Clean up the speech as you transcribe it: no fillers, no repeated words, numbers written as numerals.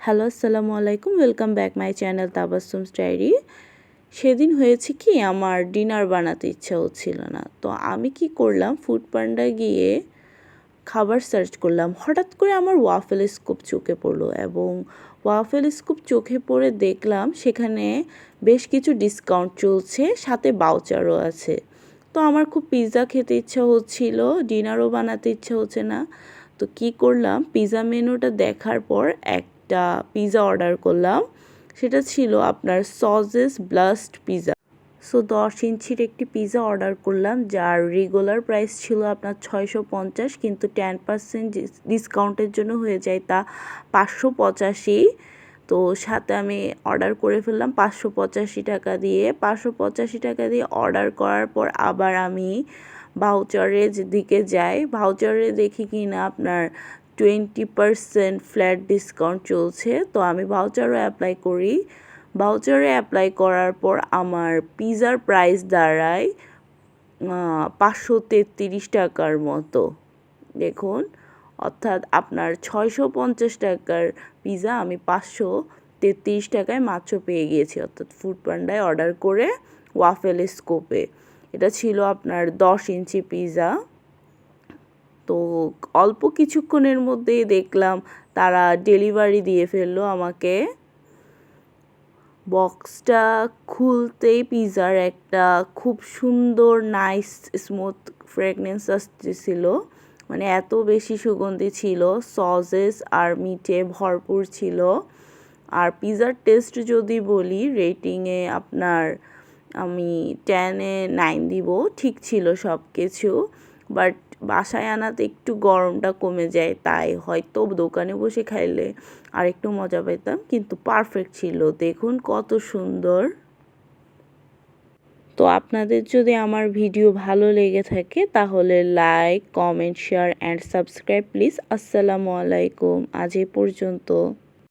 Hello, আসসালামু আলাইকুম। Welcome back my channel Tabassum's diary. সেদিন হয়েছে কি, আমার ডিনার বানাতে ইচ্ছা হচ্ছিল না। তো আমি কি করলাম, ফুড পান্ডা গিয়ে খাবার সার্চ করলাম। হঠাৎ করে আমার ওয়াফেল স্কুপ চোখে পড়লো এবং ওয়াফেল স্কুপ চোখে পড়ে দেখলাম সেখানে বেশ কিছু ডিসকাউন্ট চলছে, সাথে বাউচারও আছে। তো আমার খুব পিৎজা খেতে ইচ্ছা হচ্ছিল, ডিনারও বানাতে ইচ্ছা হচ্ছে না। তো কি করলাম, পিৎজা মেনুটা দেখার পর একটা পিৎজা অর্ডার করলাম। সেটা ছিল আপনার সসেস ব্লাস্ট পিৎজা। সো 10 ইঞ্চির একটি পিৎজা অর্ডার করলাম, যার রেগুলার প্রাইস ছিল আপনার 650, কিন্তু 10% ডিসকাউন্টের জন্য হয়ে যায় তা 585। তো সাথে আমি অর্ডার করে ফেললাম 585 টাকা দিয়ে। 585 টাকা দিয়ে অর্ডার করার পর আবার আমি ভাউচারের দিকে যাই। ভাউচারে দেখি কি না আপনার 20% ফ্ল্যাট ডিসকাউন্ট চলছে। তো আমি ভাউচারও অ্যাপ্লাই করি। ভাউচারে অ্যাপ্লাই করার পর আমার পিৎজার প্রাইস দাঁড়ায় 533 টাকার মতো। দেখুন, অর্থাৎ আপনার 650 টাকার পিৎজা আমি 533 টাকায় মাত্র পেয়ে গিয়েছি, অর্থাৎ ফুড পান্ডায় অর্ডার করে ওয়াফেল স্কোপে। এটা ছিল আপনার 10 ইঞ্চি পিৎজা। তো অল্প কিছুক্ষণের মধ্যেই দেখলাম তারা ডেলিভারি দিয়ে ফেললো আমাকে। বক্সটা খুলতেই পিৎজার একটা খুব সুন্দর নাইস স্মুথ ফ্রেগনেন্স আসতেছিল, মানে এত বেশি সুগন্ধি ছিল। সসেস আর মিটে ভরপুর ছিল। আর টেস্ট যদি বলি, রেটিংয়ে আপনার আমি 10-এ 9 দিব। ঠিক ছিল সব কিছু, বাট বাসায় আনাতে একটু গরমটা কমে যায়, তাই হয়তো দোকানে বসে খাইলে আর একটু মজা পেতাম, কিন্তু পারফেক্ট ছিল। দেখুন কত সুন্দর। তো আপনাদের যদি আমার ভিডিও ভালো লেগে থাকে তাহলে like, comment, share and subscribe please. আসসালামু আলাইকুম। আজ এ পর্যন্ত।